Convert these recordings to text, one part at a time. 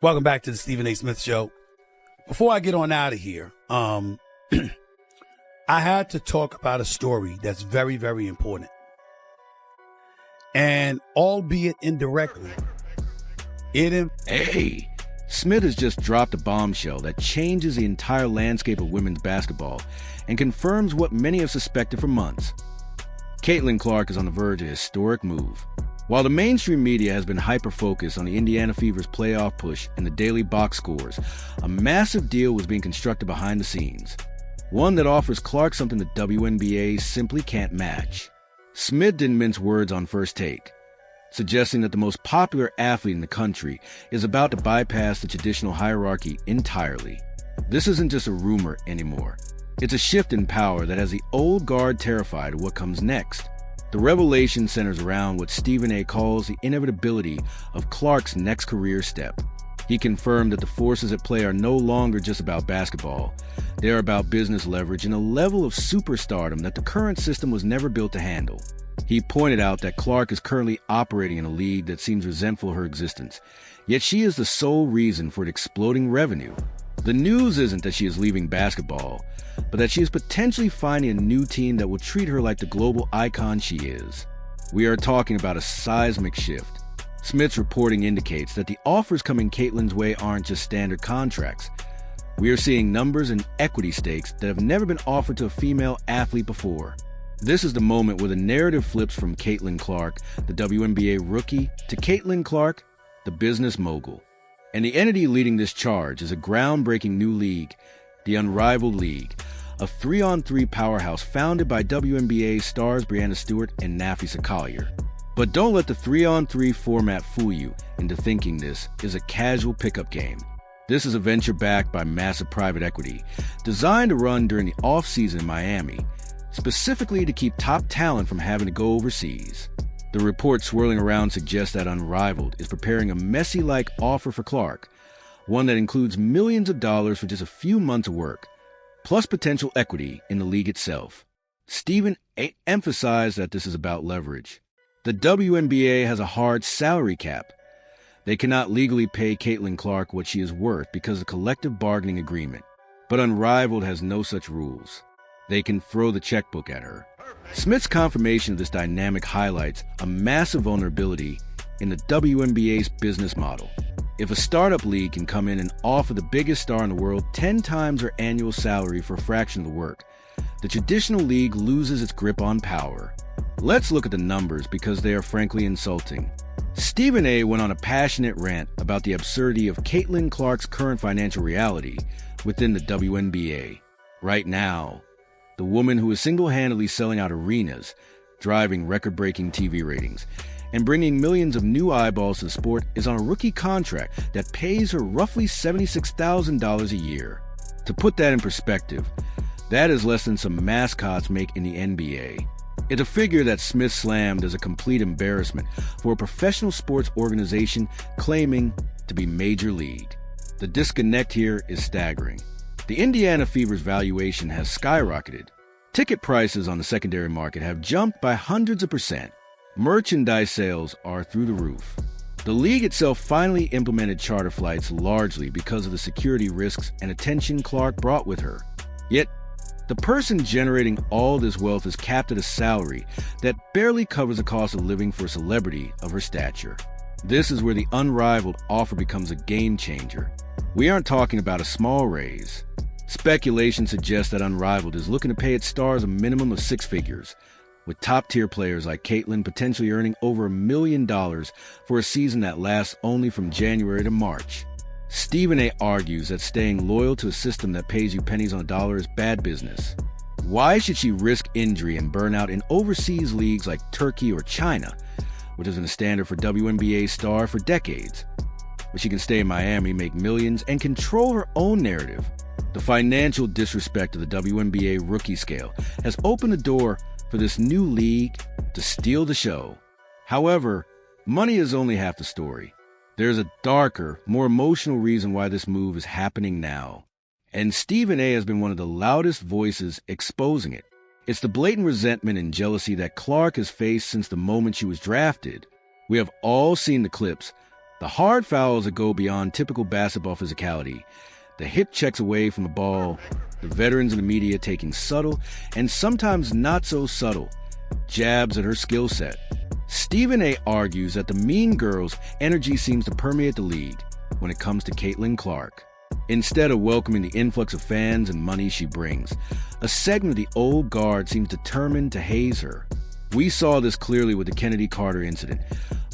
Welcome back to the Stephen A. Smith Show. Before I get on out of here, I had to talk about a story that's very, very important. And albeit indirectly, Hey, Smith has just dropped a bombshell that changes the entire landscape of women's basketball and confirms what many have suspected for months. Caitlin Clark is on the verge of a historic move. While the mainstream media has been hyper-focused on the Indiana Fever's playoff push and the daily box scores, a massive deal was being constructed behind the scenes. One that offers Clark something the WNBA simply can't match. Smith didn't mince words on First Take, suggesting that the most popular athlete in the country is about to bypass the traditional hierarchy entirely. This isn't just a rumor anymore. It's a shift in power that has the old guard terrified of what comes next. The revelation centers around what Stephen A. calls the inevitability of Clark's next career step. He confirmed that the forces at play are no longer just about basketball. They are about business leverage and a level of superstardom that the current system was never built to handle. He pointed out that Clark is currently operating in a league that seems resentful of her existence, yet she is the sole reason for its exploding revenue. The news isn't that she is leaving basketball, but that she is potentially finding a new team that will treat her like the global icon she is. We are talking about a seismic shift. Smith's reporting indicates that the offers coming Caitlin's way aren't just standard contracts. We are seeing numbers and equity stakes that have never been offered to a female athlete before. This is the moment where the narrative flips from Caitlin Clark, the WNBA rookie, to Caitlin Clark, the business mogul. And the entity leading this charge is a groundbreaking new league, the Unrivaled League, a 3-on-3 powerhouse founded by WNBA stars Breanna Stewart and Nafisa Collier. But don't let the 3-on-3 format fool you into thinking this is a casual pickup game. This is a venture backed by massive private equity, designed to run during the off-season in Miami, specifically to keep top talent from having to go overseas. The report swirling around suggests that Unrivaled is preparing a Messi-like offer for Clark, one that includes millions of dollars for just a few months of work, plus potential equity in the league itself. Stephen emphasized that this is about leverage. The WNBA has a hard salary cap. They cannot legally pay Caitlin Clark what she is worth because of collective bargaining agreement. But Unrivaled has no such rules. They can throw the checkbook at her. Smith's confirmation of this dynamic highlights a massive vulnerability in the WNBA's business model. If a startup league can come in and offer the biggest star in the world 10 times her annual salary for a fraction of the work, the traditional league loses its grip on power. Let's look at the numbers because they are frankly insulting. Stephen A. went on a passionate rant about the absurdity of Caitlin Clark's current financial reality within the WNBA. Right now, the woman who is single-handedly selling out arenas, driving record-breaking TV ratings, and bringing millions of new eyeballs to the sport is on a rookie contract that pays her roughly $76,000 a year. To put that in perspective, that is less than some mascots make in the NBA. It's a figure that Smith slammed as a complete embarrassment for a professional sports organization claiming to be major league. The disconnect here is staggering. The Indiana Fever's valuation has skyrocketed. Ticket prices on the secondary market have jumped by hundreds of percent. Merchandise sales are through the roof. The league itself finally implemented charter flights largely because of the security risks and attention Clark brought with her. Yet, the person generating all this wealth is capped at a salary that barely covers the cost of living for a celebrity of her stature. This is where the Unrivaled offer becomes a game changer. We aren't talking about a small raise. Speculation suggests that Unrivaled is looking to pay its stars a minimum of 6 figures, with top-tier players like Caitlin potentially earning over $1 million for a season that lasts only from January to March. Stephen A. argues that staying loyal to a system that pays you pennies on a dollar is bad business. Why should she risk injury and burnout in overseas leagues like Turkey or China, which has been a standard for WNBA star for decades? But she can stay in Miami, make millions, and control her own narrative. The financial disrespect of the WNBA rookie scale has opened the door for this new league to steal the show. However, money is only half the story. There's a darker, more emotional reason why this move is happening now. And Stephen A. has been one of the loudest voices exposing it. It's the blatant resentment and jealousy that Clark has faced since the moment she was drafted. We have all seen the clips, The hard fouls that go beyond typical basketball physicality, the hip checks away from the ball, the veterans in the media taking subtle and sometimes not so subtle jabs at her skill set. Stephen A. argues that the mean girl's energy seems to permeate the league when it comes to Caitlin Clark. Instead of welcoming the influx of fans and money she brings, a segment of the old guard seems determined to haze her. We saw this clearly with the Kennedy Carter incident,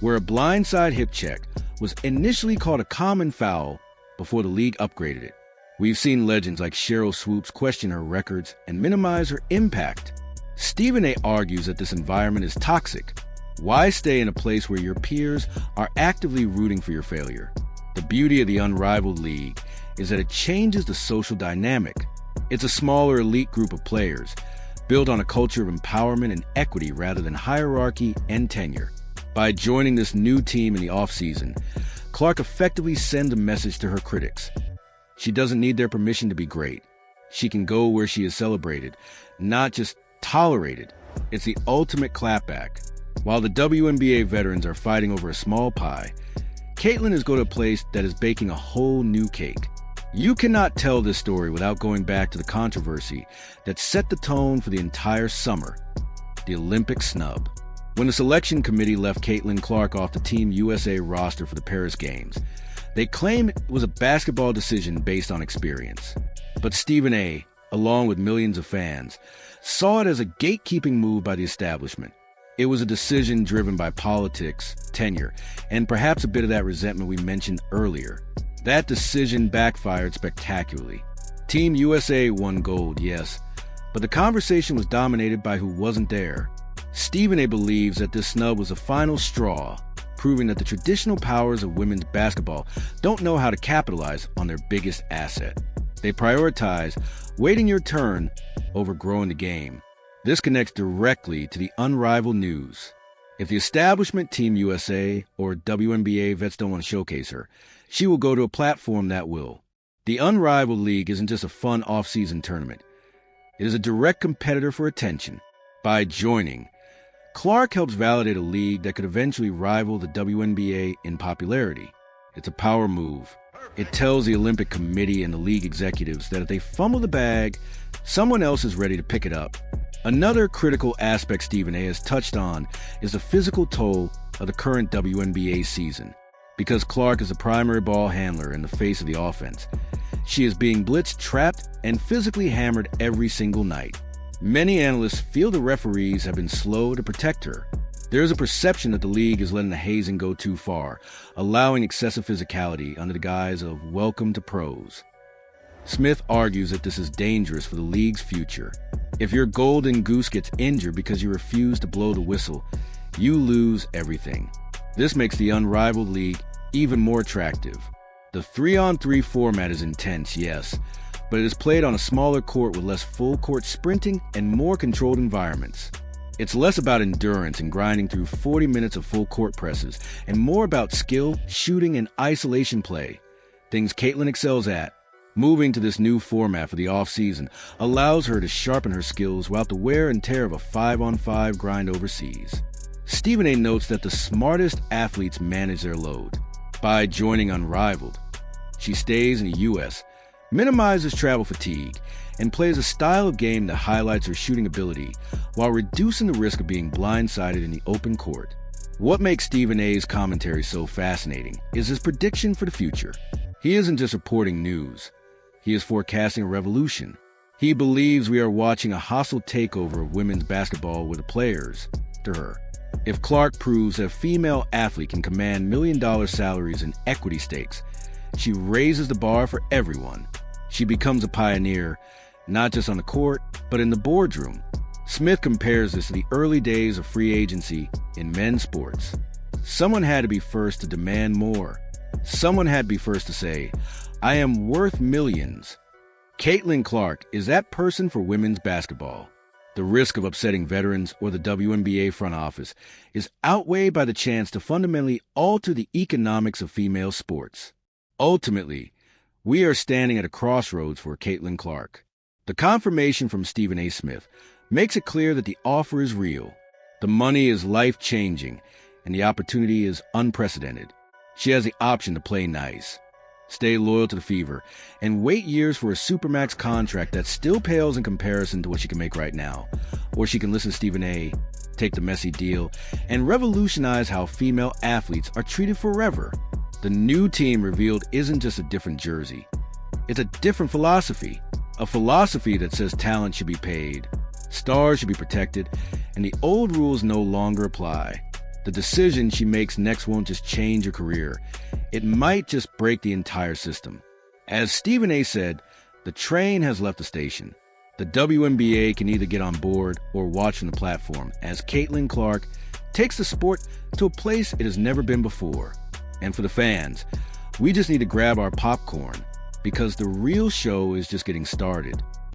where a blindside hip check was initially called a common foul before the league upgraded it. We've seen legends like Cheryl Swoops question her records and minimize her impact. Stephen A. argues that this environment is toxic. Why stay in a place where your peers are actively rooting for your failure? The beauty of the unrivaled league is that it changes the social dynamic. It's a smaller elite group of players, built on a culture of empowerment and equity rather than hierarchy and tenure. By joining this new team in the offseason, Clark effectively sends a message to her critics. She doesn't need their permission to be great. She can go where she is celebrated, not just tolerated. It's the ultimate clapback. While the WNBA veterans are fighting over a small pie, Caitlin is going to a place that is baking a whole new cake. You cannot tell this story without going back to the controversy that set the tone for the entire summer, the Olympic snub. When the selection committee left Caitlin Clark off the Team USA roster for the Paris Games, they claimed it was a basketball decision based on experience. But Stephen A., along with millions of fans, saw it as a gatekeeping move by the establishment. It was a decision driven by politics, tenure, and perhaps a bit of that resentment we mentioned earlier. That decision backfired spectacularly. Team USA won gold, yes, but the conversation was dominated by who wasn't there. Stephen A. believes that this snub was a final straw, proving that the traditional powers of women's basketball don't know how to capitalize on their biggest asset. They prioritize waiting your turn over growing the game. This connects directly to the unrivaled news. If the establishment, Team USA, or WNBA vets don't want to showcase her, she will go to a platform that will. The unrivaled league isn't just a fun off-season tournament. It is a direct competitor for attention. By joining, Clark helps validate a league that could eventually rival the WNBA in popularity. It's a power move. It tells the Olympic Committee and the league executives that if they fumble the bag, someone else is ready to pick it up. Another critical aspect Stephen A. has touched on is the physical toll of the current WNBA season. Because Clark is the primary ball handler in the face of the offense, she is being blitzed, trapped, and physically hammered every single night. Many analysts feel the referees have been slow to protect her. There is a perception that the league is letting the hazing go too far, allowing excessive physicality under the guise of welcome to pros. Smith argues that this is dangerous for the league's future. If your golden goose gets injured because you refuse to blow the whistle, you lose everything. This makes the unrivaled league even more attractive. The 3-on-3 format is intense, yes, but it is played on a smaller court with less full-court sprinting and more controlled environments. It's less about endurance and grinding through 40 minutes of full-court presses, and more about skill, shooting, and isolation play, things Caitlin excels at. Moving to this new format for the off-season allows her to sharpen her skills without the wear and tear of a 5-on-5 grind overseas. Stephen A. notes that the smartest athletes manage their load. By joining Unrivaled, she stays in the U.S., minimizes travel fatigue, and plays a style of game that highlights her shooting ability while reducing the risk of being blindsided in the open court. What makes Stephen A.'s commentary so fascinating is his prediction for the future. He isn't just reporting news. He is forecasting a revolution. He believes we are watching a hostile takeover of women's basketball with the players to her. If Clark proves that a female athlete can command million-dollar salaries and equity stakes, she raises the bar for everyone. She becomes a pioneer, not just on the court, but in the boardroom. Smith compares this to the early days of free agency in men's sports. Someone had to be first to demand more. Someone had to be first to say, I am worth millions. Caitlin Clark is that person for women's basketball. The risk of upsetting veterans or the WNBA front office is outweighed by the chance to fundamentally alter the economics of female sports. Ultimately, we are standing at a crossroads for Caitlin Clark. The confirmation from Stephen A. Smith makes it clear that the offer is real. The money is life-changing, and the opportunity is unprecedented. She has the option to play nice, stay loyal to the Fever, and wait years for a Supermax contract that still pales in comparison to what she can make right now. Or she can listen to Stephen A., take the messy deal, and revolutionize how female athletes are treated forever. The new team revealed isn't just a different jersey. It's a different philosophy. A philosophy that says talent should be paid, stars should be protected, and the old rules no longer apply. The decision she makes next won't just change her career. It might just break the entire system. As Stephen A. said, the train has left the station. The WNBA can either get on board or watch from the platform as Caitlin Clark takes the sport to a place it has never been before. And for the fans, we just need to grab our popcorn because the real show is just getting started.